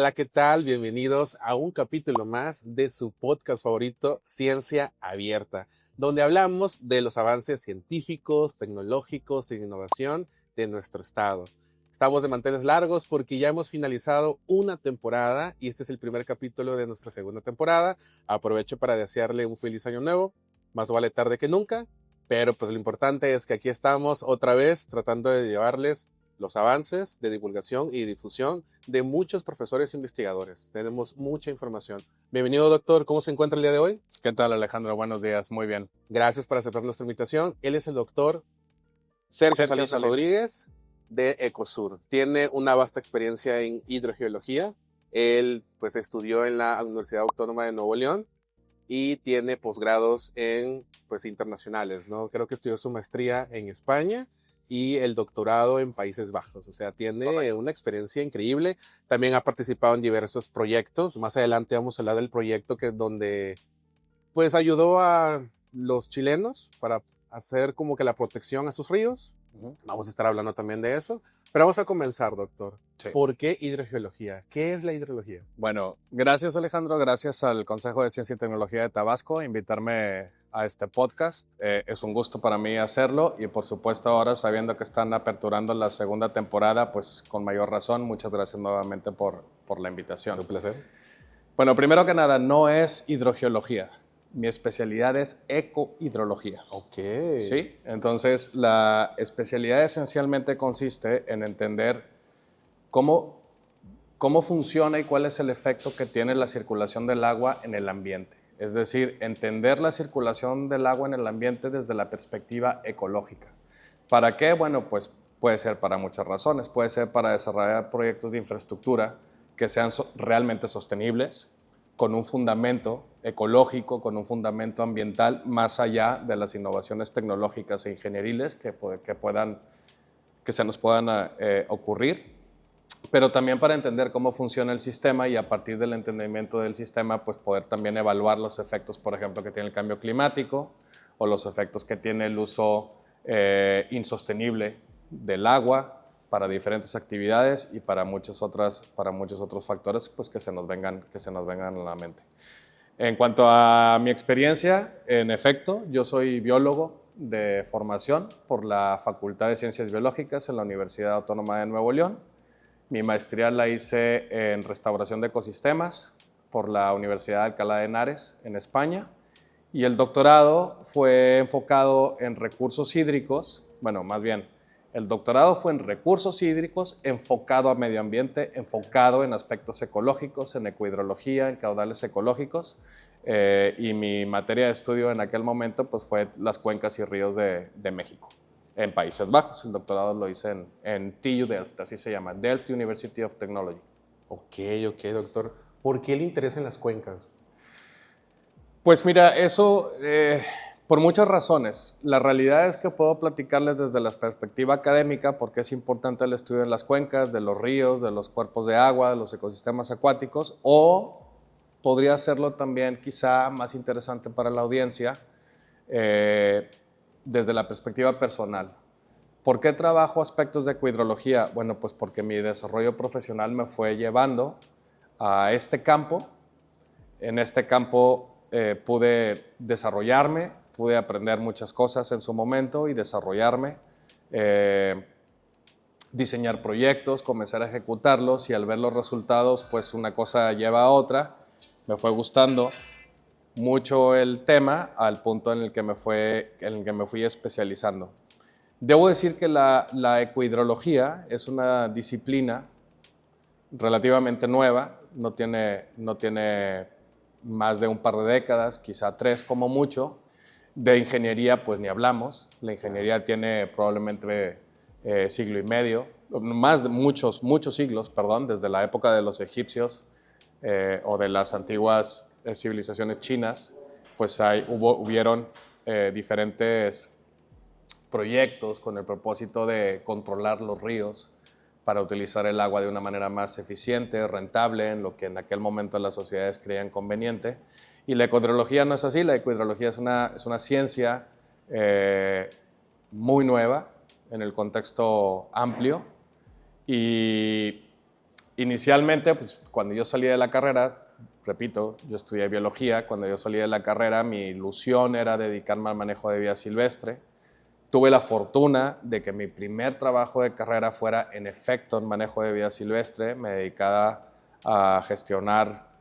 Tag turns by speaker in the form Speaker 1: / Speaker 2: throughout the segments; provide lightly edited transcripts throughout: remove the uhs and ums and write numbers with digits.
Speaker 1: Hola, ¿qué tal? Bienvenidos a un capítulo más de su podcast favorito, Ciencia Abierta, donde hablamos de los avances científicos, tecnológicos e innovación de nuestro estado. Estamos de manteles largos porque ya hemos finalizado una temporada y este es el primer capítulo de nuestra segunda temporada. Aprovecho para desearle un feliz año nuevo, más vale tarde que nunca, pero pues lo importante es que aquí estamos otra vez tratando de llevarles los avances de divulgación y difusión de muchos profesores e investigadores. Tenemos mucha información. Bienvenido, doctor. ¿Cómo se encuentra el día de hoy?
Speaker 2: ¿Qué tal, Alejandro? Buenos días. Muy bien.
Speaker 1: Gracias por aceptar nuestra invitación. Él es el doctor Sergio Salinas Rodríguez de Ecosur. Tiene una vasta experiencia en hidrogeología. Él pues estudió en la Universidad Autónoma de Nuevo León y tiene posgrados en pues internacionales, ¿no? Creo que estudió su maestría en España y el doctorado en Países Bajos. O sea, tiene una experiencia increíble. También ha participado en diversos proyectos. Más adelante vamos a hablar del proyecto donde pues ayudó a los chilenos para hacer como que la protección a sus ríos. Vamos a estar hablando también de eso. Pero vamos a comenzar, doctor.
Speaker 2: Sí.
Speaker 1: ¿Por qué hidrogeología? ¿Qué es la hidrología?
Speaker 2: Bueno, gracias, Alejandro. Gracias al Consejo de Ciencia y Tecnología de Tabasco invitarme a este podcast. Es un gusto para mí hacerlo y, por supuesto, ahora sabiendo que están aperturando la segunda temporada, pues con mayor razón, muchas gracias nuevamente por la invitación.
Speaker 1: Es un placer.
Speaker 2: Bueno, primero que nada, no es hidrogeología. Mi especialidad es ecohidrología.
Speaker 1: Ok.
Speaker 2: Sí, entonces la especialidad esencialmente consiste en entender cómo funciona y cuál es el efecto que tiene la circulación del agua en el ambiente. Es decir, entender la circulación del agua en el ambiente desde la perspectiva ecológica. ¿Para qué? Bueno, pues puede ser para muchas razones. Puede ser para desarrollar proyectos de infraestructura que sean realmente sostenibles, con un fundamento ecológico, con un fundamento ambiental, más allá de las innovaciones tecnológicas e ingenieriles que se nos puedan ocurrir, pero también para entender cómo funciona el sistema y a partir del entendimiento del sistema, pues poder también evaluar los efectos, por ejemplo, que tiene el cambio climático o los efectos que tiene el uso insostenible del agua para diferentes actividades y para muchos otros factores pues, que se nos vengan a la mente. En cuanto a mi experiencia, en efecto, yo soy biólogo de formación por la Facultad de Ciencias Biológicas en la Universidad Autónoma de Nuevo León. Mi maestría la hice en restauración de ecosistemas por la Universidad de Alcalá de Henares en España. Y el doctorado fue enfocado en recursos hídricos, bueno, más bien, el doctorado fue en recursos hídricos enfocado a medio ambiente, enfocado en aspectos ecológicos, en ecohidrología, en caudales ecológicos. Y mi materia de estudio en aquel momento pues, fue las cuencas y ríos de México, en Países Bajos. El doctorado lo hice en TU Delft, así se llama, Delft University of Technology.
Speaker 1: Ok, doctor. ¿Por qué le interesan las cuencas?
Speaker 2: Pues mira, eso por muchas razones. La realidad es que puedo platicarles desde la perspectiva académica porque es importante el estudio de las cuencas, de los ríos, de los cuerpos de agua, de los ecosistemas acuáticos, o podría hacerlo también quizá más interesante para la audiencia desde la perspectiva personal. ¿Por qué trabajo aspectos de ecohidrología? Bueno, pues porque mi desarrollo profesional me fue llevando a este campo. En este campo pude desarrollarme, pude aprender muchas cosas en su momento y desarrollarme, diseñar proyectos, comenzar a ejecutarlos y al ver los resultados, pues una cosa lleva a otra. Me fue gustando mucho el tema al punto en el que me fui especializando. Debo decir que la ecohidrología es una disciplina relativamente nueva, no tiene más de un par de décadas, quizá 3 como mucho. De ingeniería, pues ni hablamos. La ingeniería tiene probablemente siglo y medio, más de muchos siglos, perdón, desde la época de los egipcios o de las antiguas civilizaciones chinas, pues hubieron diferentes proyectos con el propósito de controlar los ríos para utilizar el agua de una manera más eficiente, rentable, en lo que en aquel momento las sociedades creían conveniente. Y la ecohidrología no es así. La ecohidrología es una ciencia muy nueva en el contexto amplio y inicialmente, pues, cuando yo salí de la carrera, repito, yo estudié biología, cuando yo salí de la carrera mi ilusión era dedicarme al manejo de vida silvestre. Tuve la fortuna de que mi primer trabajo de carrera fuera en efecto en manejo de vida silvestre. Me dedicaba a gestionar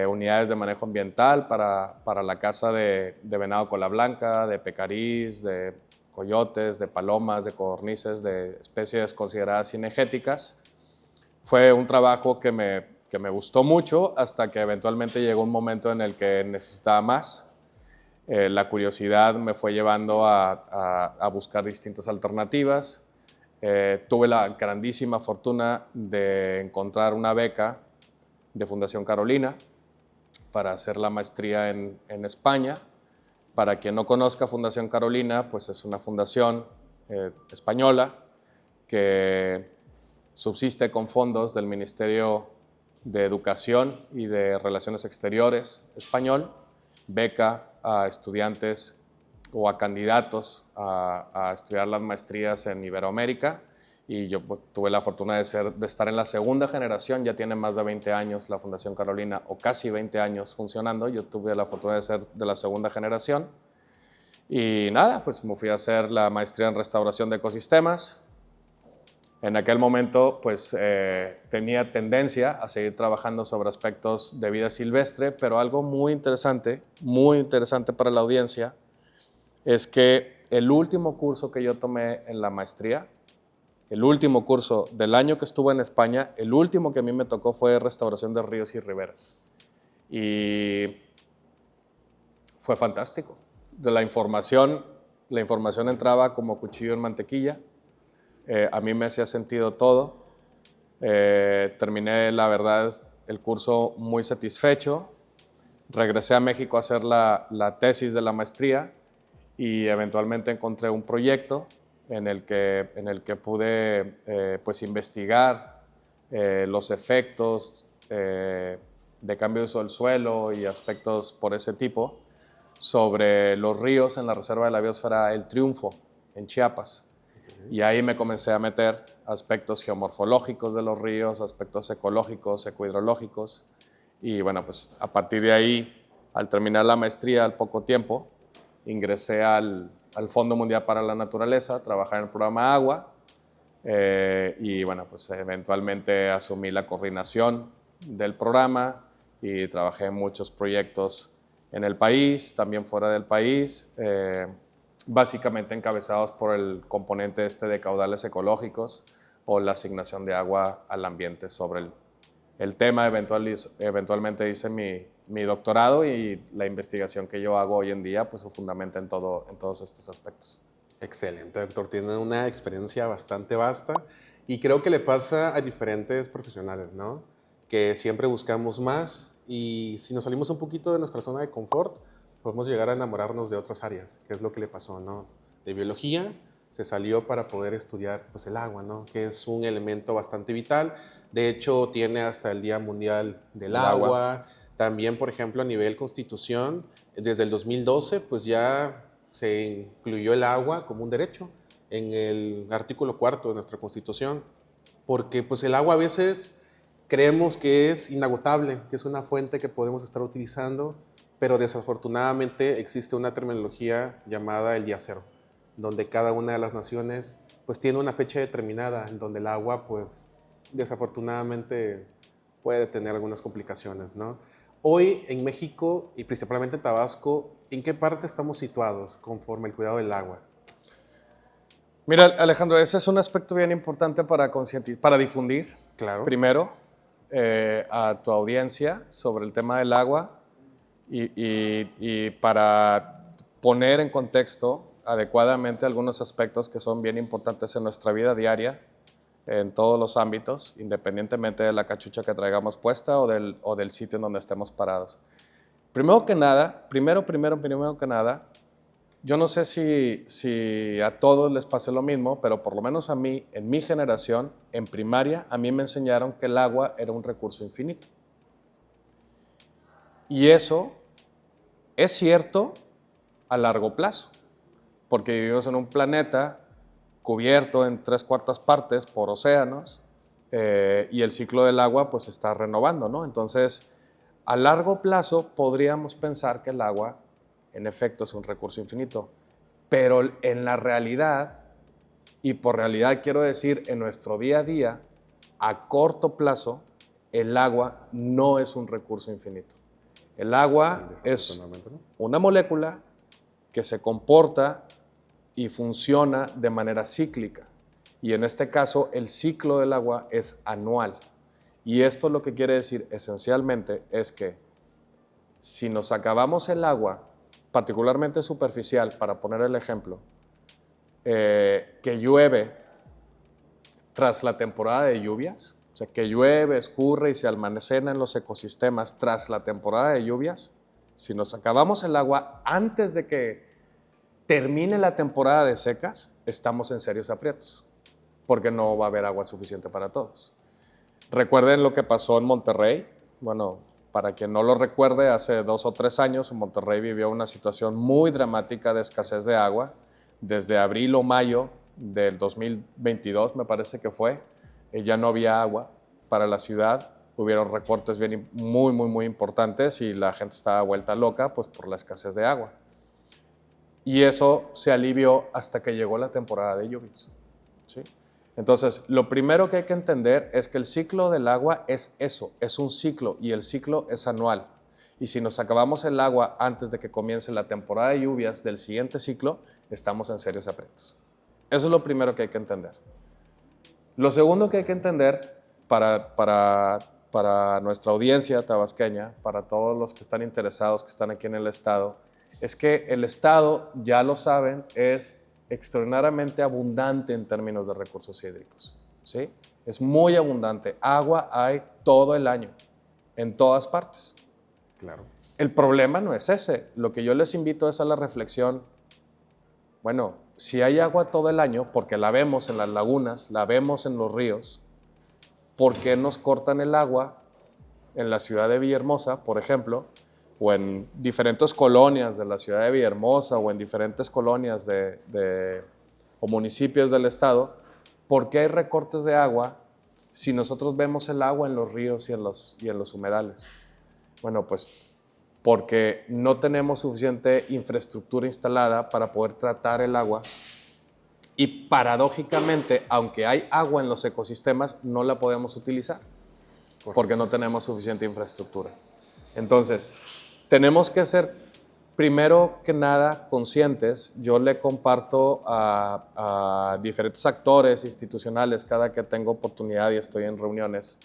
Speaker 2: unidades de manejo ambiental para la caza de venado cola blanca, de pecarís, de coyotes, de palomas, de codornices, de especies consideradas cinegéticas. Fue un trabajo que me gustó mucho hasta que eventualmente llegó un momento en el que necesitaba más. La curiosidad me fue llevando a buscar distintas alternativas. Tuve la grandísima fortuna de encontrar una beca de Fundación Carolina para hacer la maestría en España. Para quien no conozca Fundación Carolina, pues es una fundación española que subsiste con fondos del Ministerio de Educación y de Relaciones Exteriores español, beca a estudiantes o a candidatos a estudiar las maestrías en Iberoamérica, y yo tuve la fortuna de estar en la segunda generación. Ya tiene más de 20 años la Fundación Carolina, o casi 20 años funcionando. Yo tuve la fortuna de ser de la segunda generación y nada, pues me fui a hacer la maestría en restauración de ecosistemas. En aquel momento, pues tenía tendencia a seguir trabajando sobre aspectos de vida silvestre, pero algo muy interesante para la audiencia, es que el último curso que yo tomé en la maestría, el último curso del año que estuve en España, el último que a mí me tocó fue restauración de ríos y riberas. Y fue fantástico. La información entraba como cuchillo en mantequilla. A mí me hacía sentido todo. Terminé, la verdad, el curso muy satisfecho. Regresé a México a hacer la tesis de la maestría y eventualmente encontré un proyecto en el que pude pues investigar los efectos de cambio de uso del suelo y aspectos por ese tipo sobre los ríos en la Reserva de la Biosfera El Triunfo, en Chiapas. Y ahí me comencé a meter aspectos geomorfológicos de los ríos, aspectos ecológicos, ecohidrológicos. Y bueno, pues a partir de ahí, al terminar la maestría, al poco tiempo, ingresé al Fondo Mundial para la Naturaleza, trabajé en el programa Agua, y bueno, pues eventualmente asumí la coordinación del programa y trabajé en muchos proyectos en el país, también fuera del país, básicamente encabezados por el componente de caudales ecológicos o la asignación de agua al ambiente. Sobre el tema eventualmente hice mi doctorado, y la investigación que yo hago hoy en día pues se fundamenta en todos estos aspectos.
Speaker 1: Excelente, doctor. Tiene una experiencia bastante vasta y creo que le pasa a diferentes profesionales, ¿no? Que siempre buscamos más, y si nos salimos un poquito de nuestra zona de confort, podemos llegar a enamorarnos de otras áreas, que es lo que le pasó, ¿no? De biología se salió para poder estudiar pues, el agua, ¿no? Que es un elemento bastante vital. De hecho, tiene hasta el Día Mundial del Agua. También, por ejemplo, a nivel constitución, desde el 2012, pues ya se incluyó el agua como un derecho en el artículo 4 de nuestra Constitución, porque pues el agua a veces creemos que es inagotable, que es una fuente que podemos estar utilizando, pero desafortunadamente existe una terminología llamada el día cero, donde cada una de las naciones pues tiene una fecha determinada en donde el agua pues desafortunadamente puede tener algunas complicaciones, ¿no? Hoy en México y principalmente en Tabasco, ¿en qué parte estamos situados conforme el cuidado del agua?
Speaker 2: Mira, Alejandro, ese es un aspecto bien importante para difundir,
Speaker 1: Claro.
Speaker 2: primero, a tu audiencia sobre el tema del agua, y para poner en contexto adecuadamente algunos aspectos que son bien importantes en nuestra vida diaria, en todos los ámbitos, independientemente de la cachucha que traigamos puesta o del sitio en donde estemos parados. Primero que nada, yo no sé si a todos les pase lo mismo, pero por lo menos a mí, en mi generación, en primaria, a mí me enseñaron que el agua era un recurso infinito. Y eso es cierto a largo plazo, porque vivimos en un planeta cubierto en 3/4 partes por océanos, y el ciclo del agua pues se está renovando, ¿no? Entonces, a largo plazo podríamos pensar que el agua en efecto es un recurso infinito, pero en la realidad, y por realidad quiero decir en nuestro día a día, a corto plazo, el agua no es un recurso infinito. El agua es una molécula que se comporta y funciona de manera cíclica. Y en este caso, el ciclo del agua es anual. Y esto lo que quiere decir esencialmente es que si nos acabamos el agua, particularmente superficial, para poner el ejemplo, que llueve tras la temporada de lluvias, o sea, que llueve, escurre y se almacena en los ecosistemas tras la temporada de lluvias, si nos acabamos el agua antes de que termine la temporada de secas, estamos en serios aprietos, porque no va a haber agua suficiente para todos. Recuerden lo que pasó en Monterrey. Bueno, para quien no lo recuerde, hace 2 o 3 años en Monterrey vivió una situación muy dramática de escasez de agua. Desde abril o mayo del 2022, me parece que fue, ya no había agua para la ciudad. Hubieron recortes muy importantes y la gente estaba vuelta loca pues, por la escasez de agua. Y eso se alivió hasta que llegó la temporada de lluvias, ¿sí? Entonces, lo primero que hay que entender es que el ciclo del agua es eso, es un ciclo y el ciclo es anual. Y si nos acabamos el agua antes de que comience la temporada de lluvias del siguiente ciclo, estamos en serios aprietos. Eso es lo primero que hay que entender. Lo segundo que hay que entender para nuestra audiencia tabasqueña, para todos los que están interesados, que están aquí en el estado, es que el estado, ya lo saben, es extraordinariamente abundante en términos de recursos hídricos, ¿sí? Es muy abundante. Agua hay todo el año, en todas partes.
Speaker 1: Claro.
Speaker 2: El problema no es ese. Lo que yo les invito es a la reflexión. Bueno, si hay agua todo el año, porque la vemos en las lagunas, la vemos en los ríos, ¿por qué nos cortan el agua en la ciudad de Villahermosa, por ejemplo, o en diferentes colonias de la ciudad de Villahermosa o en diferentes colonias o municipios del estado? ¿Por qué hay recortes de agua si nosotros vemos el agua en los ríos y en los humedales? Bueno, pues porque no tenemos suficiente infraestructura instalada para poder tratar el agua y paradójicamente, aunque hay agua en los ecosistemas, no la podemos utilizar porque no tenemos suficiente infraestructura. Entonces, tenemos que ser, primero que nada, conscientes. Yo le comparto a diferentes actores institucionales cada que tengo oportunidad y estoy en reuniones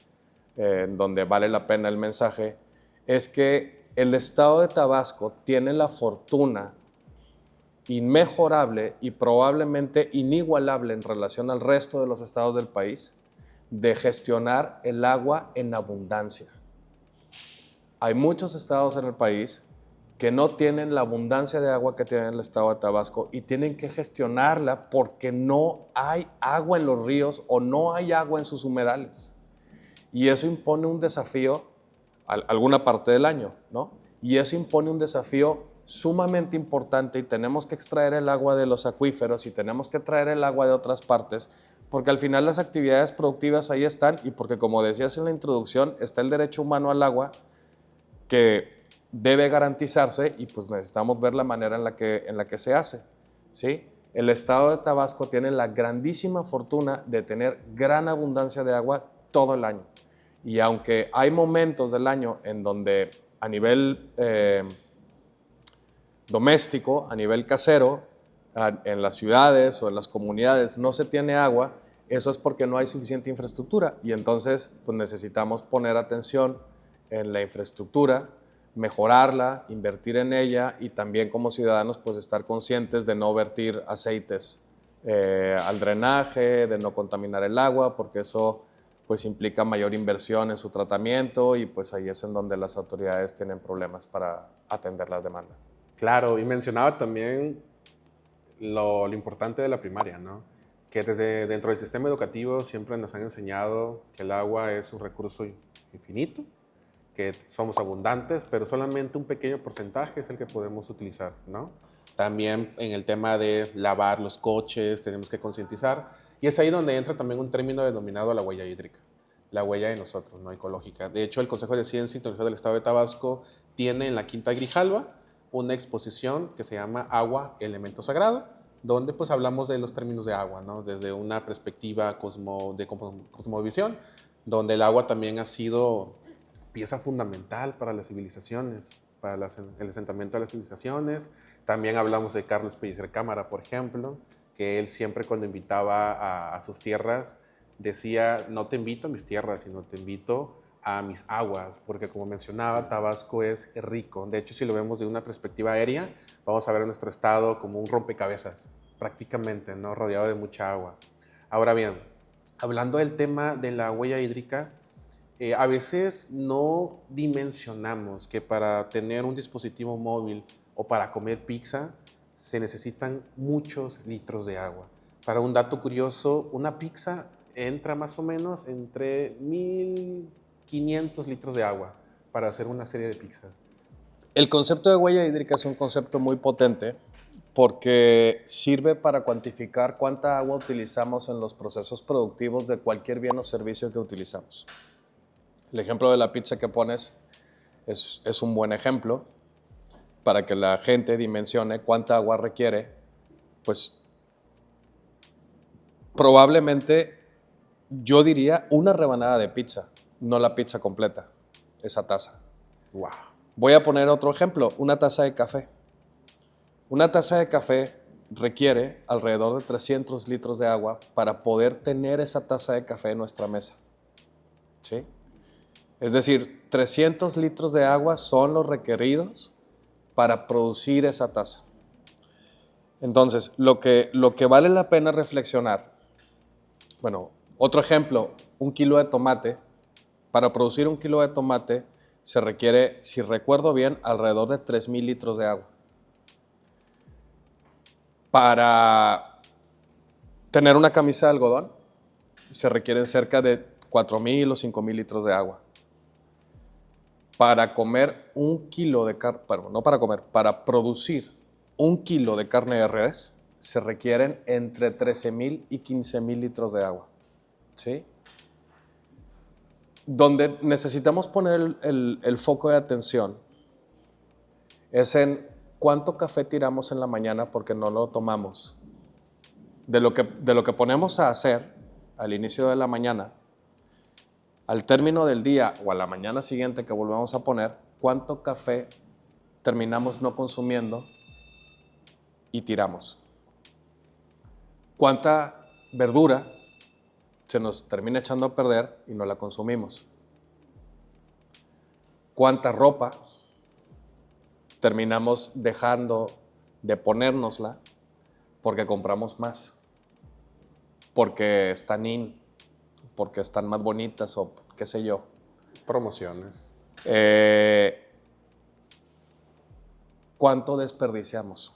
Speaker 2: en donde vale la pena el mensaje, es que el estado de Tabasco tiene la fortuna inmejorable y probablemente inigualable en relación al resto de los estados del país de gestionar el agua en abundancia. Hay muchos estados en el país que no tienen la abundancia de agua que tiene el estado de Tabasco y tienen que gestionarla porque no hay agua en los ríos o no hay agua en sus humedales. Y eso impone un desafío alguna parte del año, ¿no? Y eso impone un desafío sumamente importante y tenemos que extraer el agua de los acuíferos y tenemos que traer el agua de otras partes porque al final las actividades productivas ahí están y porque, como decías en la introducción, está el derecho humano al agua que debe garantizarse y pues necesitamos ver la manera en la que se hace, ¿sí? El estado de Tabasco tiene la grandísima fortuna de tener gran abundancia de agua todo el año. Y aunque hay momentos del año en donde a nivel doméstico, a nivel casero, en las ciudades o en las comunidades no se tiene agua, eso es porque no hay suficiente infraestructura y entonces pues necesitamos poner atención en la infraestructura, mejorarla, invertir en ella y también como ciudadanos pues estar conscientes de no vertir aceites al drenaje, de no contaminar el agua, porque eso pues implica mayor inversión en su tratamiento y pues ahí es en donde las autoridades tienen problemas para atender la demanda.
Speaker 1: Claro, y mencionaba también lo importante de la primaria, ¿no? Que dentro del sistema educativo siempre nos han enseñado que el agua es un recurso infinito, que somos abundantes, pero solamente un pequeño porcentaje es el que podemos utilizar, ¿no? También en el tema de lavar los coches tenemos que concientizar y es ahí donde entra también un término denominado la huella hídrica. la huella de nosotros, ¿no? Ecológica. De hecho, el Consejo de Ciencia y Tecnología del Estado de Tabasco tiene en la Quinta Grijalva una exposición que se llama Agua, Elemento Sagrado, donde pues hablamos de los términos de agua, ¿no? Desde una perspectiva de cosmovisión, donde el agua también ha sido pieza fundamental para las civilizaciones, para el asentamiento de las civilizaciones. También hablamos de Carlos Pellicer Cámara, por ejemplo, que él siempre cuando invitaba a sus tierras decía, no te invito a mis tierras, sino te invito a mis aguas, porque como mencionaba, Tabasco es rico. De hecho, si lo vemos de una perspectiva aérea, vamos a ver a nuestro estado como un rompecabezas, prácticamente, ¿no? Rodeado de mucha agua. Ahora bien, hablando del tema de la huella hídrica, a veces no dimensionamos que para tener un dispositivo móvil o para comer pizza se necesitan muchos litros de agua. Para un dato curioso, una pizza entra más o menos entre 1.500 litros de agua para hacer una serie de pizzas.
Speaker 2: El concepto de huella hídrica es un concepto muy potente porque sirve para cuantificar cuánta agua utilizamos en los procesos productivos de cualquier bien o servicio que utilizamos. El ejemplo de la pizza que pones es un buen ejemplo para que la gente dimensione cuánta agua requiere. Pues probablemente yo diría una rebanada de pizza, no la pizza completa, esa taza.
Speaker 1: Wow.
Speaker 2: Voy a poner otro ejemplo, una taza de café. Una taza de café requiere alrededor de 300 litros de agua para poder tener esa taza de café en nuestra mesa. ¿Sí? Es decir, 300 litros de agua son los requeridos para producir esa taza. Entonces, lo que vale la pena reflexionar, bueno, otro ejemplo, 1 kilo de tomate. Para producir 1 kilo de tomate se requiere, si recuerdo bien, alrededor de 3,000 litros de agua. Para tener una camisa de algodón se requieren cerca de 4,000 o 5,000 litros de agua. Para comer 1 kilo de carne, bueno, no para comer, para producir 1 kilo de carne de res se requieren entre 13,000 y 15,000 litros de agua. ¿Sí? Donde necesitamos poner el foco de atención es en cuánto café tiramos en la mañana porque no lo tomamos. De lo que ponemos a hacer al inicio de la mañana, al término del día o a la mañana siguiente que volvemos a poner, cuánto café terminamos no consumiendo y tiramos. Cuánta verdura se nos termina echando a perder y no la consumimos. Cuánta ropa terminamos dejando de ponérnosla porque compramos más, porque están in, porque están más bonitas o qué sé yo.
Speaker 1: Promociones.
Speaker 2: ¿Cuánto desperdiciamos?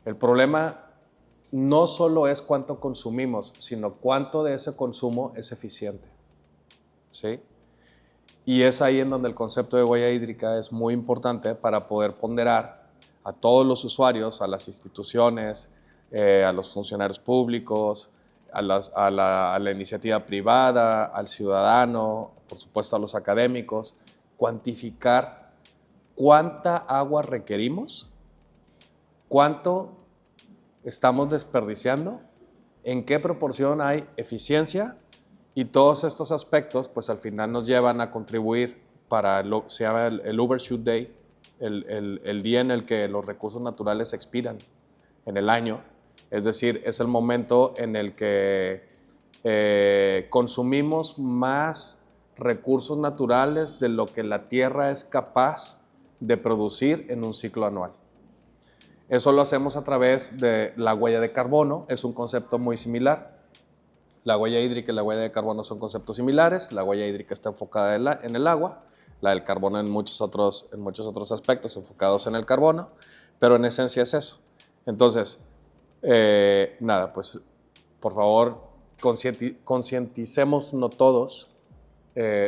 Speaker 2: El problema no solo es cuánto consumimos, sino cuánto de ese consumo es eficiente. ¿Sí? Y es ahí en donde el concepto de huella hídrica es muy importante para poder ponderar a todos los usuarios, a las instituciones, a los funcionarios públicos, a la iniciativa privada, al ciudadano, por supuesto a los académicos, cuantificar cuánta agua requerimos, cuánto estamos desperdiciando, en qué proporción hay eficiencia, y todos estos aspectos pues al final nos llevan a contribuir para lo que se llama el Overshoot Day, el día en el que los recursos naturales expiran en el año. Es decir, es el momento en el que consumimos más recursos naturales de lo que la Tierra es capaz de producir en un ciclo anual. Eso lo hacemos a través de la huella de carbono, es un concepto muy similar. La huella hídrica y la huella de carbono son conceptos similares. La huella hídrica está enfocada en el agua, la del carbono en muchos otros aspectos enfocados en el carbono, pero en esencia es eso. Entonces, nada, pues por favor concienticémonos todos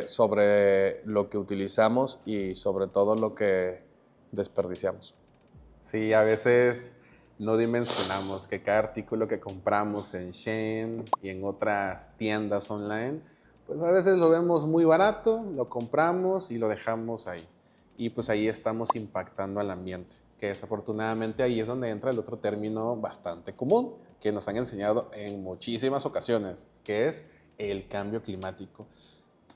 Speaker 2: sobre lo que utilizamos y sobre todo lo que desperdiciamos.
Speaker 1: Sí, a veces no dimensionamos que cada artículo que compramos en Shein y en otras tiendas online, pues a veces lo vemos muy barato, lo compramos y lo dejamos ahí. Y pues ahí estamos impactando al ambiente, que desafortunadamente ahí es donde entra el otro término bastante común, que nos han enseñado en muchísimas ocasiones, que es el cambio climático.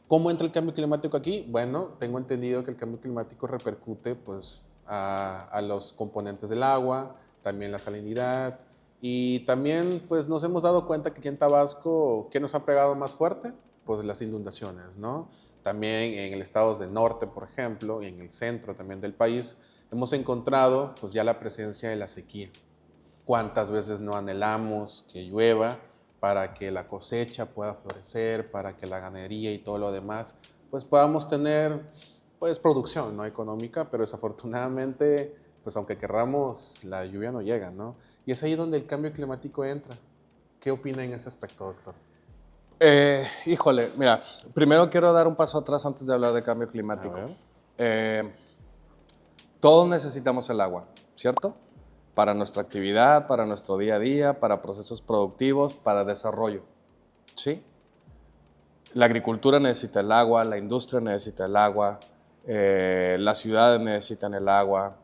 Speaker 1: ¿Cómo entra el cambio climático aquí? Bueno, tengo entendido que el cambio climático repercute pues, a los componentes del agua, también la salinidad, y también pues, nos hemos dado cuenta que aquí en Tabasco, ¿qué nos ha pegado más fuerte? Pues las inundaciones, ¿no? También en el estado del norte, por ejemplo, y en el centro también del país, hemos encontrado pues, ya la presencia de la sequía. ¿Cuántas veces no anhelamos que llueva para que la cosecha pueda florecer, para que la ganadería y todo lo demás, pues podamos tener pues producción, ¿no? Económica, pero desafortunadamente, pues aunque querramos, la lluvia no llega, ¿no? Y es ahí donde el cambio climático entra. ¿Qué opina en ese aspecto, doctor?
Speaker 2: Híjole, mira, primero quiero dar un paso atrás antes de hablar de cambio
Speaker 1: A
Speaker 2: climático.
Speaker 1: ver.
Speaker 2: Todos necesitamos el agua, ¿cierto? Para nuestra actividad, para nuestro día a día, para procesos productivos, para desarrollo, ¿sí? La agricultura necesita el agua, la industria necesita el agua, las ciudades necesitan el agua,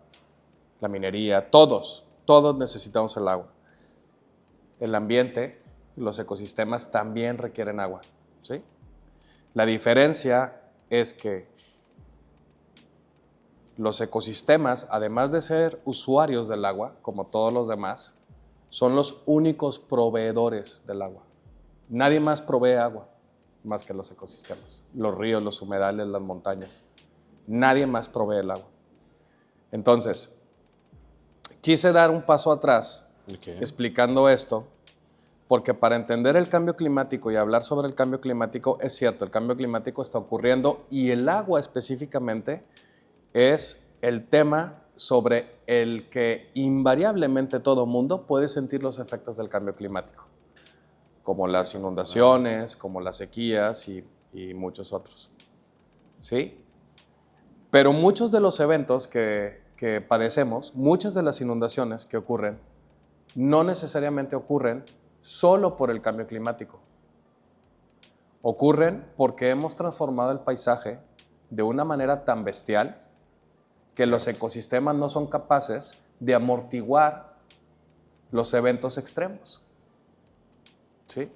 Speaker 2: la minería, todos necesitamos el agua. El ambiente, los ecosistemas también requieren agua, ¿sí? La diferencia es que los ecosistemas, además de ser usuarios del agua, como todos los demás, son los únicos proveedores del agua. Nadie más provee agua más que los ecosistemas, los ríos, los humedales, las montañas. Nadie más provee el agua. Entonces, quise dar un paso atrás explicando esto, porque para entender el cambio climático y hablar sobre el cambio climático, es cierto, el cambio climático está ocurriendo y el agua específicamente es el tema sobre el que invariablemente todo mundo puede sentir los efectos del cambio climático, como las inundaciones, como las sequías y muchos otros. ¿Sí? Pero muchos de los eventos que padecemos, muchas de las inundaciones que ocurren, no necesariamente ocurren solo por el cambio climático. Ocurren porque hemos transformado el paisaje de una manera tan bestial que los ecosistemas no son capaces de amortiguar los eventos extremos. ¿Sí?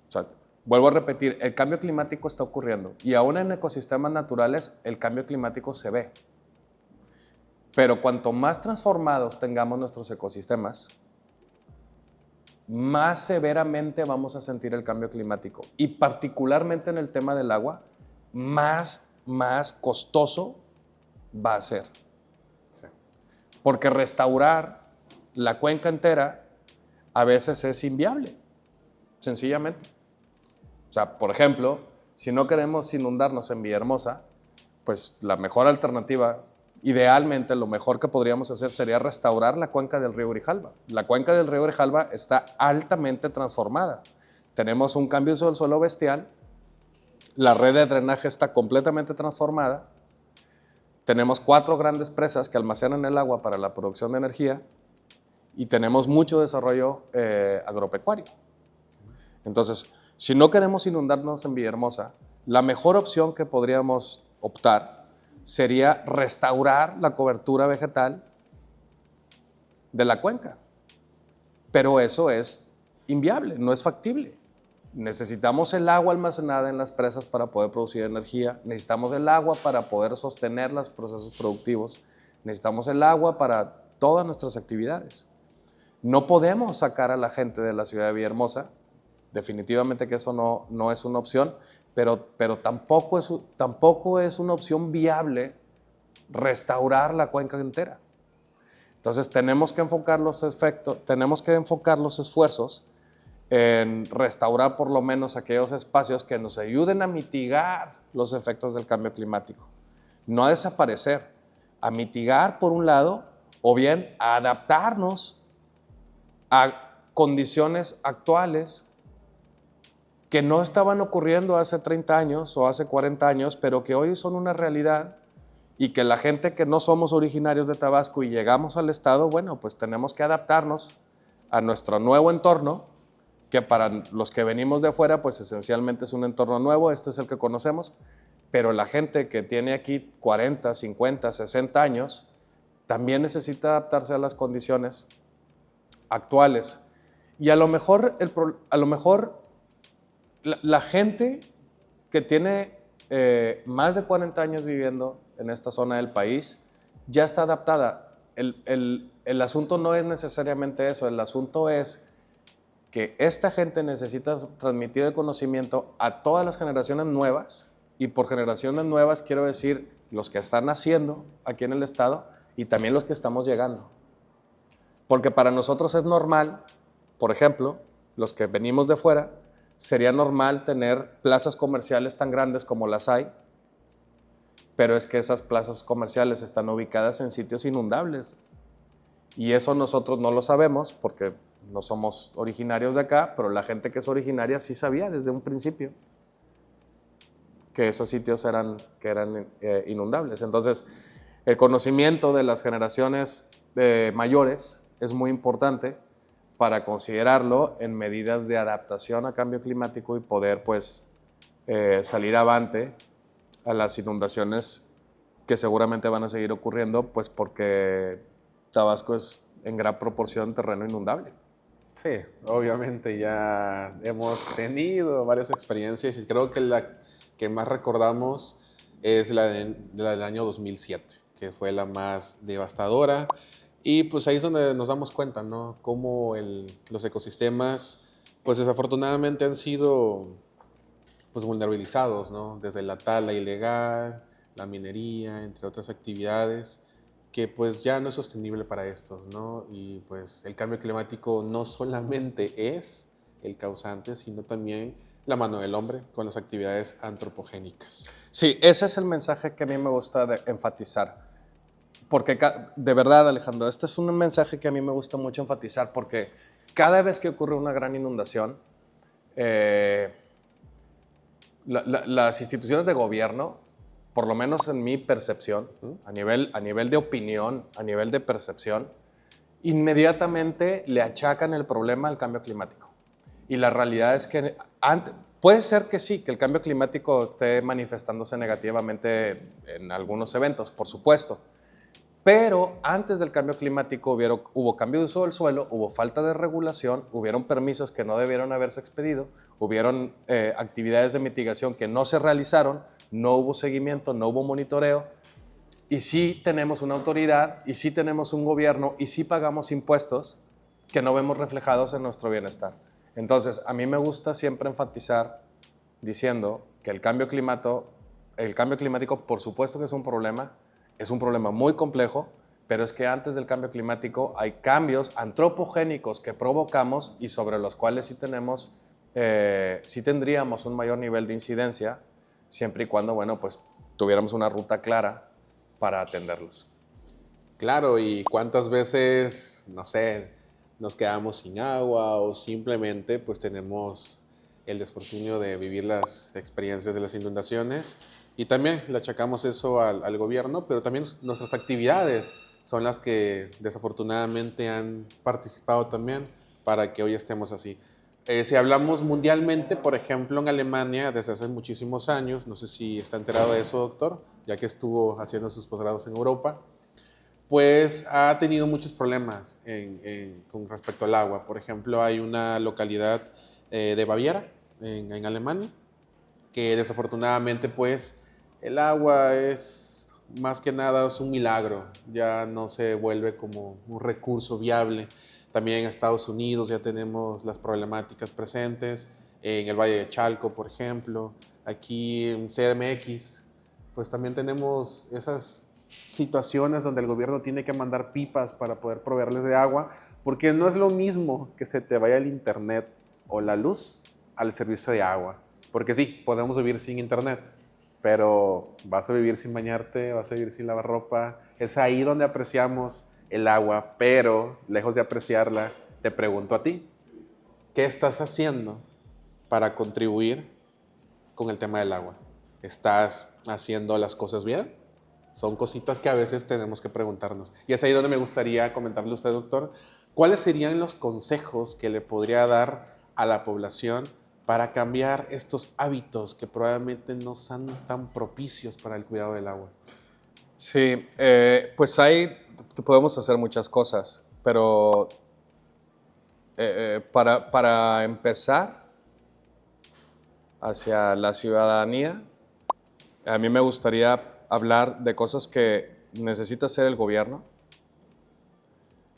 Speaker 2: O sea, vuelvo a repetir, el cambio climático está ocurriendo y aún en ecosistemas naturales el cambio climático se ve. Pero cuanto más transformados tengamos nuestros ecosistemas, más severamente vamos a sentir el cambio climático. Y particularmente en el tema del agua, más costoso va a ser. Sí. Porque restaurar la cuenca entera a veces es inviable, sencillamente. O sea, por ejemplo, si no queremos inundarnos en Villahermosa, pues la mejor alternativa, idealmente lo mejor que podríamos hacer sería restaurar la cuenca del río Grijalva. La cuenca del río Grijalva está altamente transformada. Tenemos un cambio del suelo bestial, la red de drenaje está completamente transformada, tenemos 4 grandes presas que almacenan el agua para la producción de energía y tenemos mucho desarrollo agropecuario. Entonces, si no queremos inundarnos en Villahermosa, la mejor opción que podríamos optar sería restaurar la cobertura vegetal de la cuenca. Pero eso es inviable, no es factible. Necesitamos el agua almacenada en las presas para poder producir energía, necesitamos el agua para poder sostener los procesos productivos, necesitamos el agua para todas nuestras actividades. No podemos sacar a la gente de la ciudad de Villahermosa, definitivamente que eso no es una opción, pero tampoco es una opción viable restaurar la cuenca entera. Entonces tenemos que enfocar los esfuerzos en restaurar por lo menos aquellos espacios que nos ayuden a mitigar los efectos del cambio climático. No a desaparecer, a mitigar por un lado, o bien a adaptarnos a condiciones actuales que no estaban ocurriendo hace 30 años o hace 40 años, pero que hoy son una realidad y que la gente que no somos originarios de Tabasco y llegamos al estado, bueno, pues tenemos que adaptarnos a nuestro nuevo entorno que para los que venimos de afuera, pues esencialmente es un entorno nuevo, este es el que conocemos, pero la gente que tiene aquí 40, 50, 60 años, también necesita adaptarse a las condiciones actuales. Y a lo mejor, la gente que tiene más de 40 años viviendo en esta zona del país ya está adaptada. El asunto no es necesariamente eso, el asunto es que esta gente necesita transmitir el conocimiento a todas las generaciones nuevas, y por generaciones nuevas quiero decir los que están naciendo aquí en el estado y también los que estamos llegando. Porque para nosotros es normal, por ejemplo, los que venimos de fuera, sería normal tener plazas comerciales tan grandes como las hay, pero es que esas plazas comerciales están ubicadas en sitios inundables. Y eso nosotros no lo sabemos porque no somos originarios de acá, pero la gente que es originaria sí sabía desde un principio que esos sitios eran inundables. Entonces, el conocimiento de las generaciones mayores es muy importante para considerarlo en medidas de adaptación a cambio climático y poder pues salir avante a las inundaciones que seguramente van a seguir ocurriendo, pues porque Tabasco es en gran proporción terreno inundable.
Speaker 1: Sí, obviamente ya hemos tenido varias experiencias y creo que la que más recordamos es la del año 2007, que fue la más devastadora. Y pues ahí es donde nos damos cuenta, ¿no? Cómo los ecosistemas, pues desafortunadamente han sido pues vulnerabilizados, ¿no? Desde la tala ilegal, la minería, entre otras actividades, que pues ya no es sostenible para estos, ¿no? Y pues el cambio climático no solamente es el causante, sino también la mano del hombre con las actividades antropogénicas.
Speaker 2: Sí, ese es el mensaje que a mí me gusta enfatizar. Porque de verdad, Alejandro, este es un mensaje que a mí me gusta mucho enfatizar porque cada vez que ocurre una gran inundación, las instituciones de gobierno, por lo menos en mi percepción, a nivel de opinión, a nivel de percepción, inmediatamente le achacan el problema al cambio climático. Y la realidad es que puede ser que sí, que el cambio climático esté manifestándose negativamente en algunos eventos, por supuesto. Pero antes del cambio climático hubo cambio de uso del suelo, hubo falta de regulación, hubieron permisos que no debieron haberse expedido, hubieron actividades de mitigación que no se realizaron, no hubo seguimiento, no hubo monitoreo, y sí tenemos una autoridad, y sí tenemos un gobierno, y sí pagamos impuestos que no vemos reflejados en nuestro bienestar. Entonces, a mí me gusta siempre enfatizar diciendo que el cambio climático, por supuesto que es un problema muy complejo, pero es que antes del cambio climático hay cambios antropogénicos que provocamos y sobre los cuales sí tendríamos un mayor nivel de incidencia, siempre y cuando, bueno, pues tuviéramos una ruta clara para atenderlos.
Speaker 1: Claro, y cuántas veces, no sé, nos quedamos sin agua o simplemente pues tenemos el desfortunio de vivir las experiencias de las inundaciones. Y también le achacamos eso al gobierno, pero también nuestras actividades son las que desafortunadamente han participado también para que hoy estemos así. Si hablamos mundialmente, por ejemplo, en Alemania, desde hace muchísimos años, no sé si está enterado de eso, doctor, ya que estuvo haciendo sus posgrados en Europa, pues ha tenido muchos problemas con respecto al agua. Por ejemplo, hay una localidad de Baviera, en Alemania, que desafortunadamente pues el agua es más que nada es un milagro, ya no se vuelve como un recurso viable. También en Estados Unidos ya tenemos las problemáticas presentes, en el Valle de Chalco, por ejemplo. Aquí en CDMX, pues también tenemos esas situaciones donde el gobierno tiene que mandar pipas para poder proveerles de agua, porque no es lo mismo que se te vaya el internet o la luz al servicio de agua. Porque sí, podemos vivir sin internet, pero vas a vivir sin bañarte, vas a vivir sin lavar ropa. Es ahí donde apreciamos el agua, pero lejos de apreciarla, te pregunto a ti, ¿qué estás haciendo para contribuir con el tema del agua? ¿Estás haciendo las cosas bien? Son cositas que a veces tenemos que preguntarnos. Y es ahí donde me gustaría comentarle a usted, doctor, ¿cuáles serían los consejos que le podría dar a la población para cambiar estos hábitos que probablemente no son tan propicios para el cuidado del agua?
Speaker 2: Sí, pues ahí podemos hacer muchas cosas, pero para empezar, hacia la ciudadanía, a mí me gustaría hablar de cosas que necesita hacer el gobierno,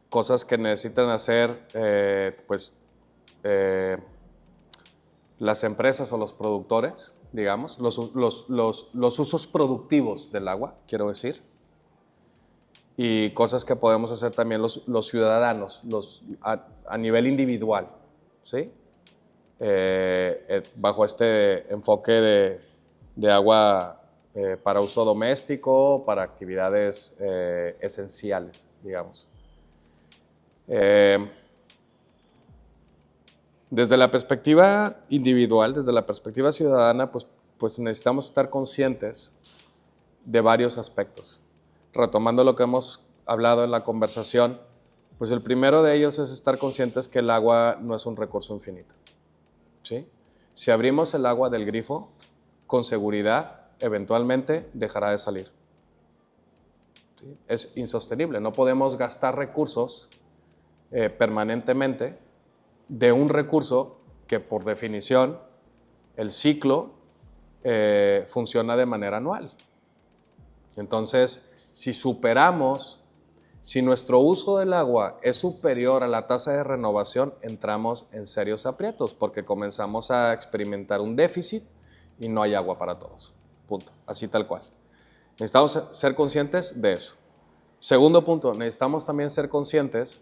Speaker 2: cosas que necesitan hacer las empresas o los productores, digamos, los usos productivos del agua, quiero decir, y cosas que podemos hacer también los ciudadanos a nivel individual, ¿sí? Bajo este enfoque de agua para uso doméstico, para actividades esenciales, digamos. Desde la perspectiva individual, desde la perspectiva ciudadana, pues necesitamos estar conscientes de varios aspectos. Retomando lo que hemos hablado en la conversación, pues el primero de ellos es estar conscientes que el agua no es un recurso infinito, ¿sí? Si abrimos el agua del grifo, con seguridad, eventualmente dejará de salir, ¿sí? Es insostenible, no podemos gastar recursos permanentemente de un recurso que por definición el ciclo funciona de manera anual. Entonces, si nuestro uso del agua es superior a la tasa de renovación, entramos en serios aprietos porque comenzamos a experimentar un déficit y no hay agua para todos. Punto. Así tal cual. Necesitamos ser conscientes de eso. Segundo punto, necesitamos también ser conscientes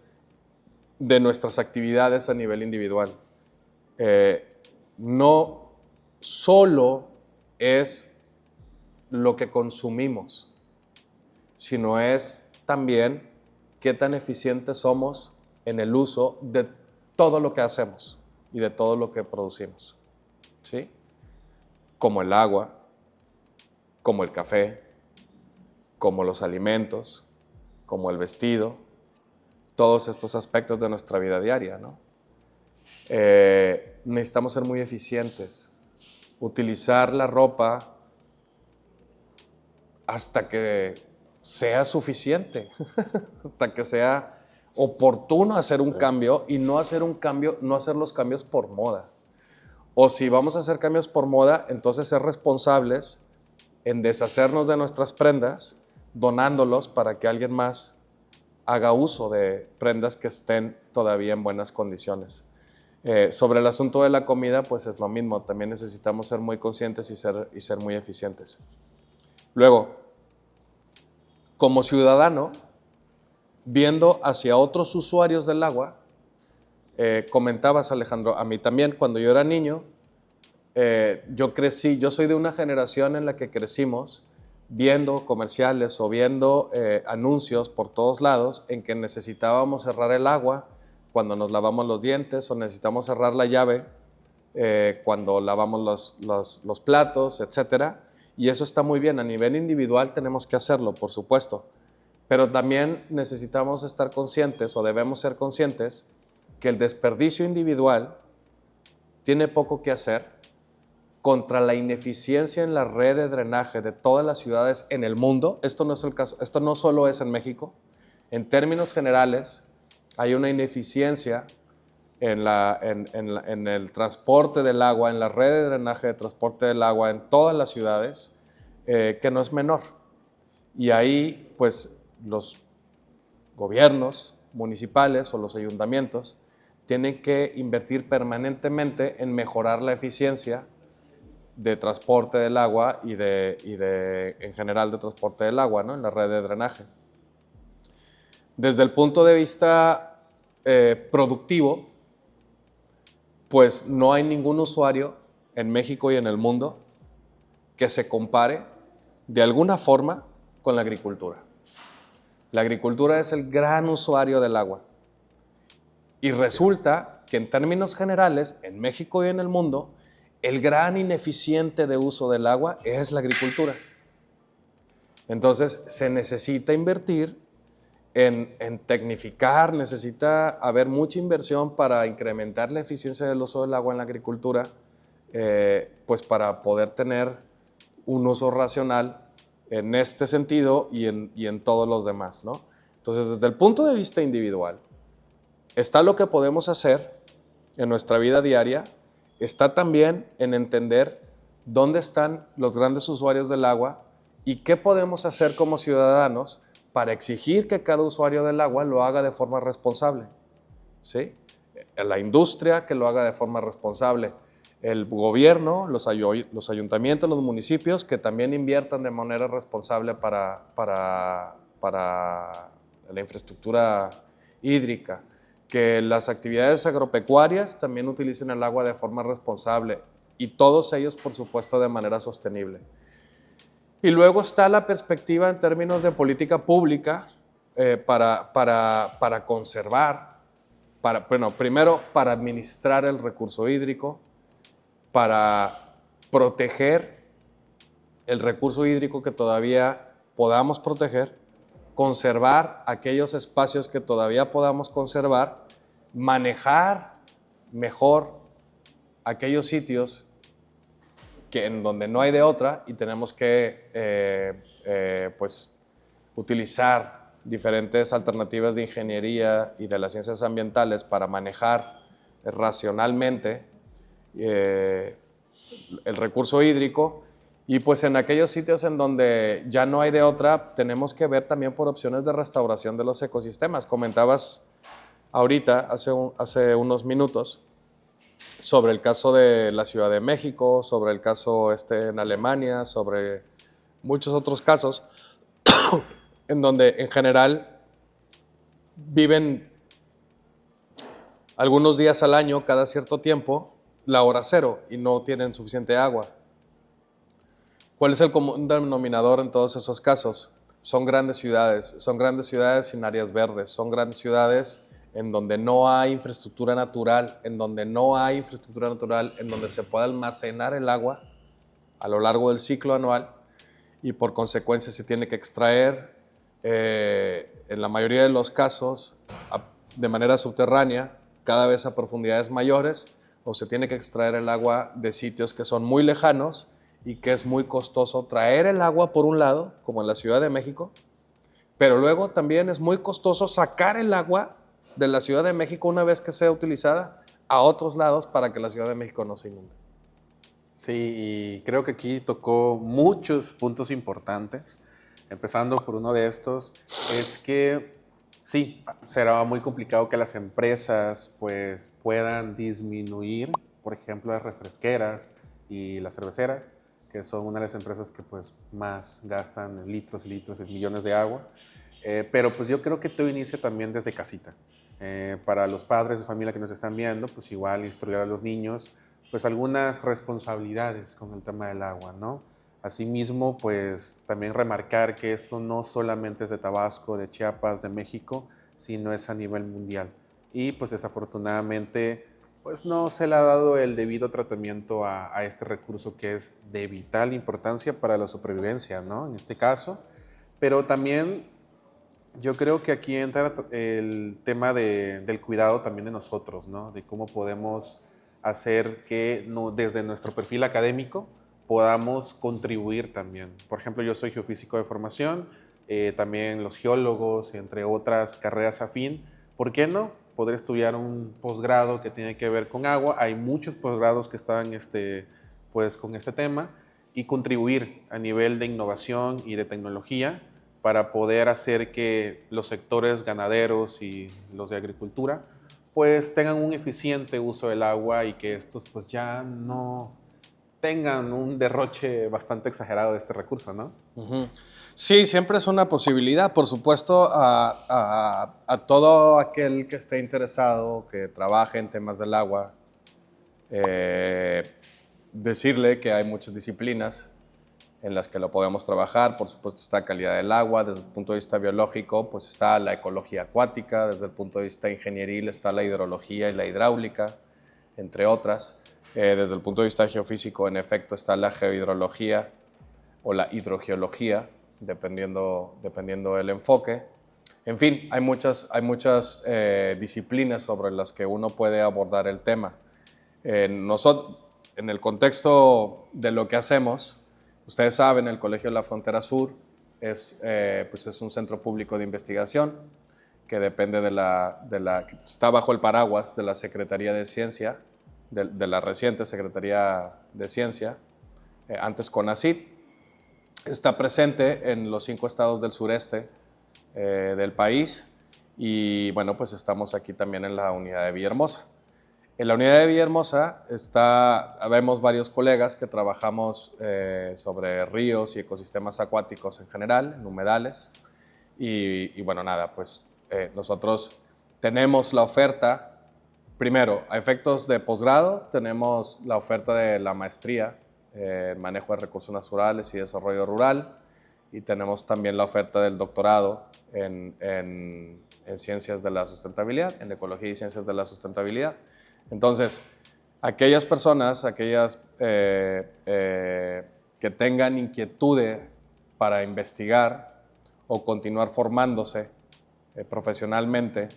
Speaker 2: de nuestras actividades a nivel individual. No solo es lo que consumimos, sino es también qué tan eficientes somos en el uso de todo lo que hacemos y de todo lo que producimos, ¿sí? Como el agua, como el café, como los alimentos, como el vestido, todos estos aspectos de nuestra vida diaria, ¿no? Necesitamos ser muy eficientes, utilizar la ropa hasta que sea suficiente, hasta que sea oportuno hacer un cambio y no hacer los cambios por moda. O si vamos a hacer cambios por moda, entonces ser responsables en deshacernos de nuestras prendas, donándolos para que alguien más haga uso de prendas que estén todavía en buenas condiciones. Sobre el asunto de la comida, pues es lo mismo. También necesitamos ser muy conscientes y ser muy eficientes. Luego, como ciudadano, viendo hacia otros usuarios del agua, comentabas, Alejandro, a mí también, cuando yo era niño, yo soy de una generación en la que crecimos viendo comerciales o viendo anuncios por todos lados en que necesitábamos cerrar el agua cuando nos lavamos los dientes o necesitamos cerrar la llave cuando lavamos los platos, etc. Y eso está muy bien. A nivel individual tenemos que hacerlo, por supuesto. Pero también necesitamos estar conscientes o debemos ser conscientes que el desperdicio individual tiene poco que hacer contra la ineficiencia en la red de drenaje de todas las ciudades en el mundo. Esto no es el caso, esto no solo es en México. En términos generales, hay una ineficiencia en el transporte del agua, en la red de drenaje de transporte del agua en todas las ciudades, que no es menor. Y ahí, pues, los gobiernos municipales o los ayuntamientos tienen que invertir permanentemente en mejorar la eficiencia de transporte del agua y en general de transporte del agua, ¿no? En la red de drenaje. Desde el punto de vista productivo, pues no hay ningún usuario en México y en el mundo que se compare de alguna forma con la agricultura. La agricultura es el gran usuario del agua. Y resulta que en términos generales, en México y en el mundo, el gran ineficiente de uso del agua es la agricultura. Entonces, se necesita invertir en tecnificar, necesita haber mucha inversión para incrementar la eficiencia del uso del agua en la agricultura, pues para poder tener un uso racional en este sentido y en todos los demás, ¿no? Entonces, desde el punto de vista individual, está lo que podemos hacer en nuestra vida diaria, está también en entender dónde están los grandes usuarios del agua y qué podemos hacer como ciudadanos para exigir que cada usuario del agua lo haga de forma responsable, ¿sí? La industria que lo haga de forma responsable, el gobierno, los ayuntamientos, los municipios que también inviertan de manera responsable para la infraestructura hídrica, que las actividades agropecuarias también utilicen el agua de forma responsable y todos ellos, por supuesto, de manera sostenible. Y luego está la perspectiva en términos de política pública para conservar, primero para administrar el recurso hídrico, para proteger el recurso hídrico que todavía podamos proteger, conservar aquellos espacios que todavía podamos conservar, manejar mejor aquellos sitios en donde no hay de otra y tenemos que pues, utilizar diferentes alternativas de ingeniería y de las ciencias ambientales para manejar racionalmente el recurso hídrico. Y pues en aquellos sitios en donde ya no hay de otra, tenemos que ver también por opciones de restauración de los ecosistemas. Comentabas ahorita, hace unos minutos, sobre el caso de la Ciudad de México, sobre el caso en Alemania, sobre muchos otros casos, en donde en general viven algunos días al año, cada cierto tiempo, la hora cero y no tienen suficiente agua. ¿Cuál es el común denominador en todos esos casos? Son grandes ciudades sin áreas verdes, son grandes ciudades en donde no hay infraestructura natural, en donde se pueda almacenar el agua a lo largo del ciclo anual y por consecuencia se tiene que extraer, en la mayoría de los casos, de manera subterránea, cada vez a profundidades mayores, o se tiene que extraer el agua de sitios que son muy lejanos y que es muy costoso traer el agua por un lado, como en la Ciudad de México, pero luego también es muy costoso sacar el agua de la Ciudad de México una vez que sea utilizada a otros lados para que la Ciudad de México no se inunde.
Speaker 1: Sí, y creo que aquí tocó muchos puntos importantes, empezando por uno de estos, es que sí, será muy complicado que las empresas pues, puedan disminuir, por ejemplo, las refresqueras y las cerveceras, que son una de las empresas que pues, más gastan litros y litros, millones de agua. Pero pues yo creo que todo inicia también desde casita. Para los padres de familia que nos están viendo, pues igual instruir a los niños pues algunas responsabilidades con el tema del agua, ¿no? Asimismo, pues también remarcar que esto no solamente es de Tabasco, de Chiapas, de México, sino es a nivel mundial. Y pues desafortunadamente pues no se le ha dado el debido tratamiento a este recurso que es de vital importancia para la supervivencia, ¿no? En este caso, pero también yo creo que aquí entra el tema del cuidado también de nosotros, ¿no? De cómo podemos hacer que desde nuestro perfil académico podamos contribuir también. Por ejemplo, yo soy geofísico de formación, también los geólogos, entre otras carreras afín. ¿Por qué no? Poder estudiar un posgrado que tiene que ver con agua. Hay muchos posgrados que están pues, con este tema y contribuir a nivel de innovación y de tecnología para poder hacer que los sectores ganaderos y los de agricultura pues tengan un eficiente uso del agua y que estos pues ya no tengan un derroche bastante exagerado de este recurso, ¿no?
Speaker 2: Uh-huh. Sí, siempre es una posibilidad. Por supuesto, a todo aquel que esté interesado, que trabaje en temas del agua, decirle que hay muchas disciplinas en las que lo podemos trabajar. Por supuesto está calidad del agua, desde el punto de vista biológico, pues está la ecología acuática, desde el punto de vista ingenieril está la hidrología y la hidráulica, entre otras. Desde el punto de vista geofísico, en efecto, está la geohidrología o la hidrogeología, dependiendo del enfoque. En fin, hay muchas disciplinas sobre las que uno puede abordar el tema. Nosotros, en el contexto de lo que hacemos, ustedes saben, el Colegio de la Frontera Sur es un centro público de investigación que depende está bajo el paraguas de la Secretaría de Ciencia, de la reciente Secretaría de Ciencia, antes CONACYT. Está presente en los 5 estados del sureste del país y bueno, pues estamos aquí también en la unidad de Villahermosa. En la unidad de Villahermosa vemos varios colegas que trabajamos sobre ríos y ecosistemas acuáticos en general, en humedales. Y bueno, nada, pues nosotros tenemos la oferta, primero, a efectos de posgrado, tenemos la oferta de la maestría en manejo de recursos naturales y desarrollo rural, y tenemos también la oferta del doctorado en ciencias de la sustentabilidad, en ecología y ciencias de la sustentabilidad. Entonces, aquellas personas, que tengan inquietudes para investigar o continuar formándose profesionalmente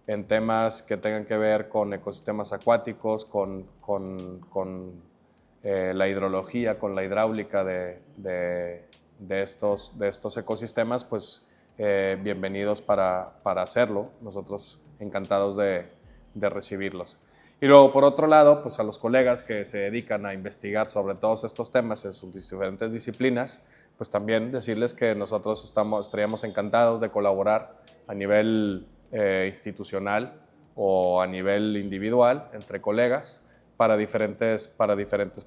Speaker 2: en temas que tengan que ver con ecosistemas acuáticos, con la hidrología, con la hidráulica de estos ecosistemas, pues bienvenidos para hacerlo. Nosotros encantados de recibirlos. Y luego, por otro lado, pues a los colegas que se dedican a investigar sobre todos estos temas en sus diferentes disciplinas, pues también decirles que nosotros estaríamos encantados de colaborar a nivel institucional o a nivel individual entre colegas para diferentes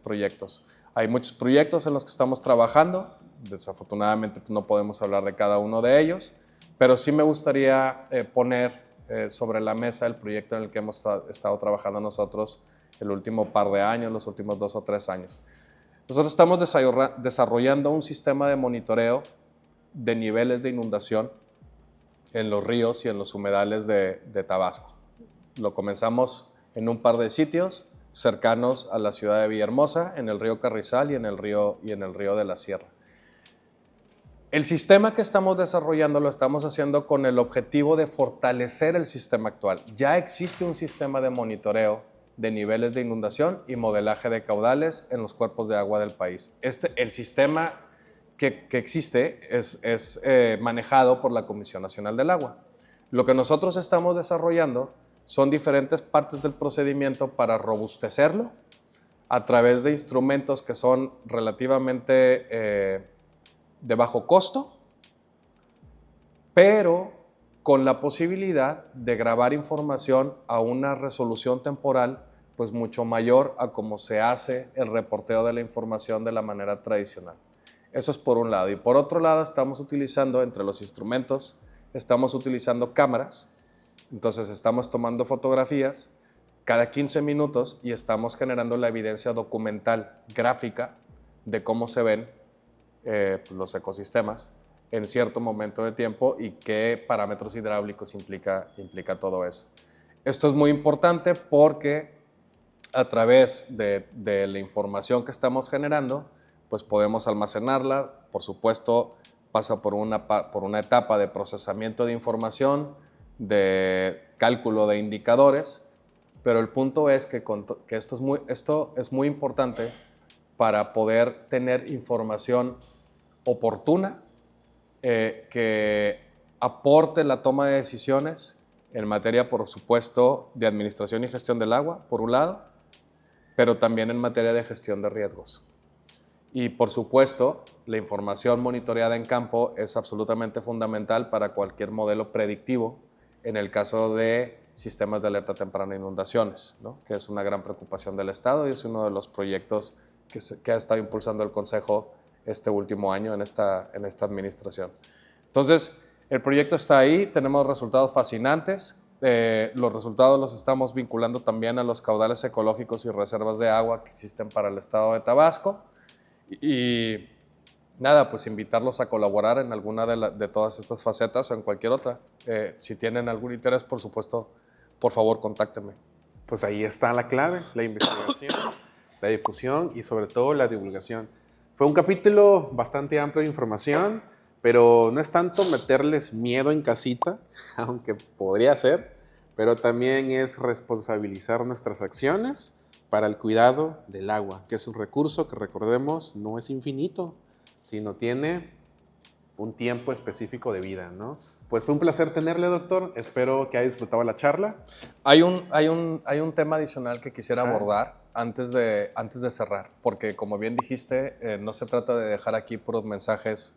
Speaker 2: proyectos. Hay muchos proyectos en los que estamos trabajando, desafortunadamente pues, no podemos hablar de cada uno de ellos, pero sí me gustaría poner sobre la mesa el proyecto en el que hemos estado trabajando nosotros el último par de años, los últimos 2 o 3 años. Nosotros estamos desarrollando un sistema de monitoreo de niveles de inundación en los ríos y en los humedales de Tabasco. Lo comenzamos en un par de sitios cercanos a la ciudad de Villahermosa, en el río Carrizal y en el río de la Sierra. El sistema que estamos desarrollando lo estamos haciendo con el objetivo de fortalecer el sistema actual. Ya existe un sistema de monitoreo de niveles de inundación y modelaje de caudales en los cuerpos de agua del país. El sistema que existe es manejado por la Comisión Nacional del Agua. Lo que nosotros estamos desarrollando son diferentes partes del procedimiento para robustecerlo a través de instrumentos que son relativamente de bajo costo, pero con la posibilidad de grabar información a una resolución temporal pues mucho mayor a como se hace el reporteo de la información de la manera tradicional. Eso es por un lado. Y por otro lado estamos utilizando, entre los instrumentos, estamos utilizando cámaras. Entonces estamos tomando fotografías cada 15 minutos y estamos generando la evidencia documental, gráfica, de cómo se ven los ecosistemas en cierto momento de tiempo y qué parámetros hidráulicos implica todo eso. Esto es muy importante porque a través de la información que estamos generando, pues podemos almacenarla. Por supuesto, pasa por una etapa de procesamiento de información, de cálculo de indicadores, pero el punto es que esto es muy importante para poder tener información oportuna que aporte la toma de decisiones en materia, por supuesto, de administración y gestión del agua, por un lado, pero también en materia de gestión de riesgos. Y, por supuesto, la información monitoreada en campo es absolutamente fundamental para cualquier modelo predictivo en el caso de sistemas de alerta temprana de inundaciones, ¿no? Que es una gran preocupación del Estado y es uno de los proyectos que ha estado impulsando el Consejo este último año en esta administración. Entonces, el proyecto está ahí, tenemos resultados fascinantes. Los resultados los estamos vinculando también a los caudales ecológicos y reservas de agua que existen para el estado de Tabasco. Y nada, pues invitarlos a colaborar en alguna de todas estas facetas o en cualquier otra. Si tienen algún interés, por supuesto, por favor, contáctenme.
Speaker 1: Pues ahí está la clave, la investigación, la difusión y sobre todo la divulgación. Fue un capítulo bastante amplio de información, pero no es tanto meterles miedo en casita, aunque podría ser, pero también es responsabilizar nuestras acciones para el cuidado del agua, que es un recurso que, recordemos, no es infinito, sino tiene un tiempo específico de vida, ¿no? Pues fue un placer tenerle, doctor. Espero que haya disfrutado la charla.
Speaker 2: Hay un tema adicional que quisiera abordar antes de cerrar, porque como bien dijiste, no se trata de dejar aquí puros mensajes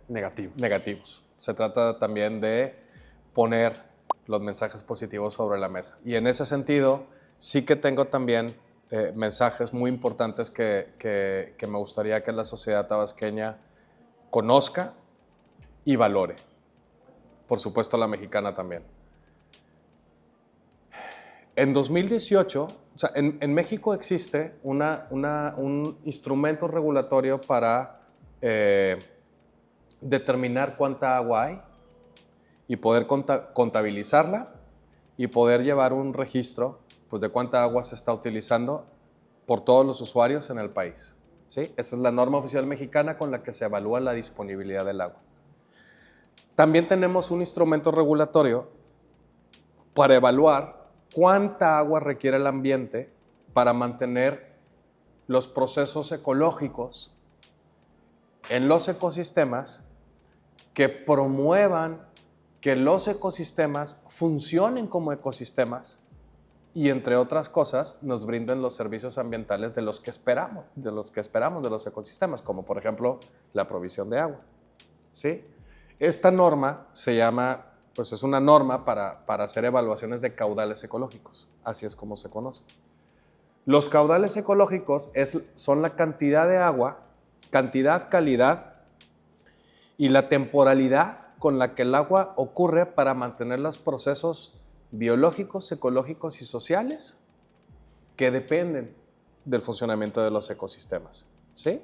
Speaker 2: negativos. Se trata también de poner los mensajes positivos sobre la mesa. Y en ese sentido, sí que tengo también mensajes muy importantes que me gustaría que la sociedad tabasqueña conozca y valore. Por supuesto, la mexicana también. En 2018, o sea, en México existe un instrumento regulatorio para determinar cuánta agua hay y poder contabilizarla y poder llevar un registro, pues, de cuánta agua se está utilizando por todos los usuarios en el país, ¿sí? Esa es la norma oficial mexicana con la que se evalúa la disponibilidad del agua. También tenemos un instrumento regulatorio para evaluar cuánta agua requiere el ambiente para mantener los procesos ecológicos en los ecosistemas que promuevan que los ecosistemas funcionen como ecosistemas y, entre otras cosas, nos brinden los servicios ambientales de los que esperamos de los ecosistemas, como por ejemplo la provisión de agua, ¿sí? Esta norma se llama, pues es una norma para hacer evaluaciones de caudales ecológicos, así es como se conoce. Los caudales ecológicos son la cantidad de agua, cantidad, calidad y la temporalidad con la que el agua ocurre para mantener los procesos biológicos, ecológicos y sociales que dependen del funcionamiento de los ecosistemas, ¿sí?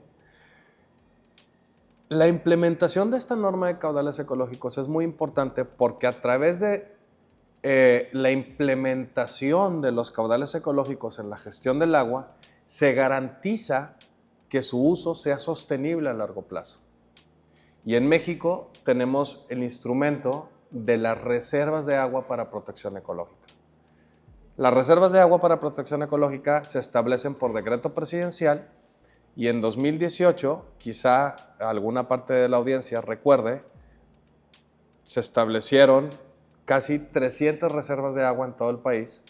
Speaker 2: La implementación de esta norma de caudales ecológicos es muy importante porque a través de la implementación de los caudales ecológicos en la gestión del agua se garantiza que su uso sea sostenible a largo plazo. Y en México tenemos el instrumento de las reservas de agua para protección ecológica. Las reservas de agua para protección ecológica se establecen por decreto presidencial y en 2018, quizá alguna parte de la audiencia recuerde, se establecieron casi 300 reservas de agua en todo el país.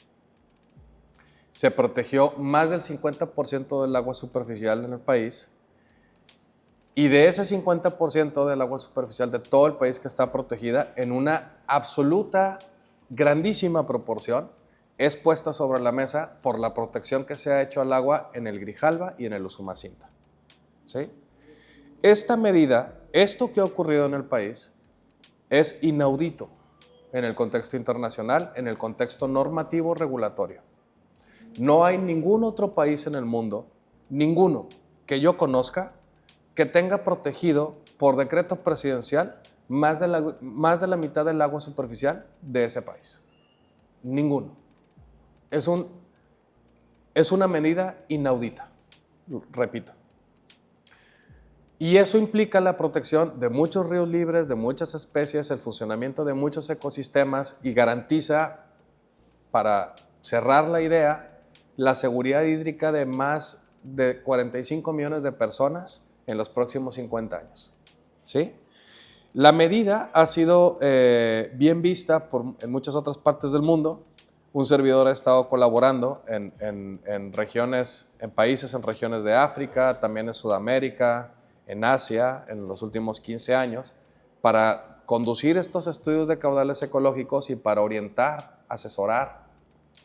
Speaker 2: Se protegió más del 50% del agua superficial en el país. Y de ese 50% del agua superficial de todo el país que está protegida, en una absoluta, grandísima proporción, es puesta sobre la mesa por la protección que se ha hecho al agua en el Grijalva y en el Usumacinta, ¿sí? Esta medida, esto que ha ocurrido en el país, es inaudito en el contexto internacional, en el contexto normativo regulatorio. No hay ningún otro país en el mundo, ninguno que yo conozca, que tenga protegido por decreto presidencial más de la mitad del agua superficial de ese país. Ninguno. Es una medida inaudita, repito. Y eso implica la protección de muchos ríos libres, de muchas especies, el funcionamiento de muchos ecosistemas y garantiza, para cerrar la idea, la seguridad hídrica de más de 45 millones de personas en los próximos 50 años, ¿sí? La medida ha sido bien vista en muchas otras partes del mundo. Un servidor ha estado colaborando en regiones, en países, en regiones de África, también en Sudamérica, en Asia, en los últimos 15 años, para conducir estos estudios de caudales ecológicos y para orientar, asesorar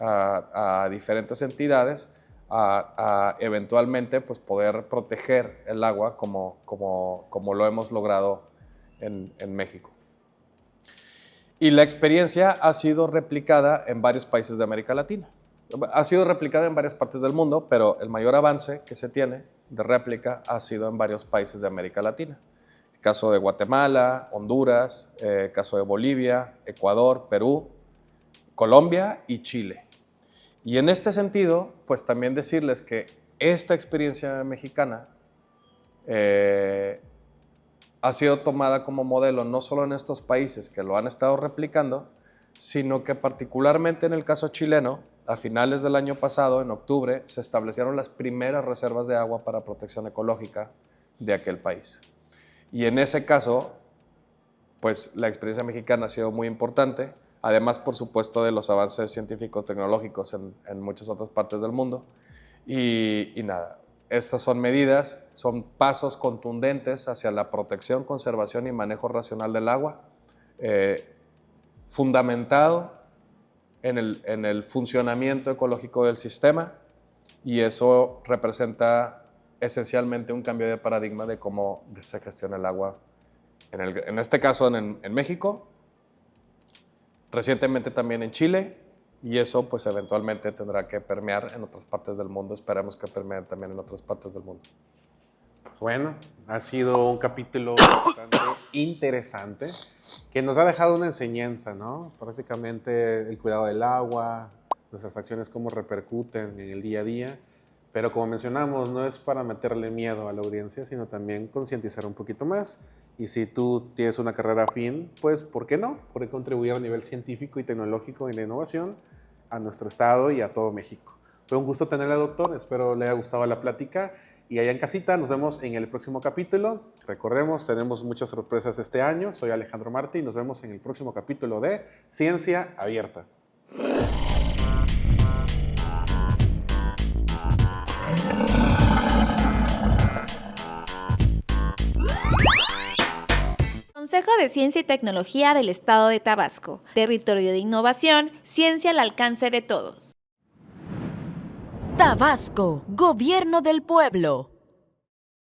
Speaker 2: a diferentes entidades a eventualmente, pues, poder proteger el agua como lo hemos logrado en México. Y la experiencia ha sido replicada en varios países de América Latina. Ha sido replicada en varias partes del mundo, pero el mayor avance que se tiene de réplica ha sido en varios países de América Latina. El caso de Guatemala, Honduras, el caso de Bolivia, Ecuador, Perú, Colombia y Chile. Y en este sentido, pues también decirles que esta experiencia mexicana ha sido tomada como modelo no solo en estos países que lo han estado replicando, sino que particularmente en el caso chileno, a finales del año pasado, en octubre, se establecieron las primeras reservas de agua para protección ecológica de aquel país. Y en ese caso, pues la experiencia mexicana ha sido muy importante, además, por supuesto, de los avances científicos tecnológicos en muchas otras partes del mundo. Y nada, estas son medidas, son pasos contundentes hacia la protección, conservación y manejo racional del agua, fundamentado en el funcionamiento ecológico del sistema, y eso representa esencialmente un cambio de paradigma de cómo se gestiona el agua, en este caso en México, recientemente también en Chile, y eso pues eventualmente tendrá que permear en otras partes del mundo. Esperemos que permee también en otras partes del mundo.
Speaker 1: Pues bueno, ha sido un capítulo bastante interesante que nos ha dejado una enseñanza, ¿no? Prácticamente el cuidado del agua, nuestras acciones cómo repercuten en el día a día, pero como mencionamos, no es para meterle miedo a la audiencia, sino también concientizar un poquito más. Y si tú tienes una carrera afín, pues ¿por qué no? Por contribuir a nivel científico y tecnológico y de innovación a nuestro estado y a todo México. Fue un gusto tenerle, doctor. Espero le haya gustado la plática. Y allá en casita, nos vemos en el próximo capítulo. Recordemos, tenemos muchas sorpresas este año. Soy Alejandro Martí y nos vemos en el próximo capítulo de Ciencia Abierta.
Speaker 3: Consejo de Ciencia y Tecnología del Estado de Tabasco. Territorio de innovación, ciencia al alcance de todos.
Speaker 4: Tabasco, Gobierno del Pueblo.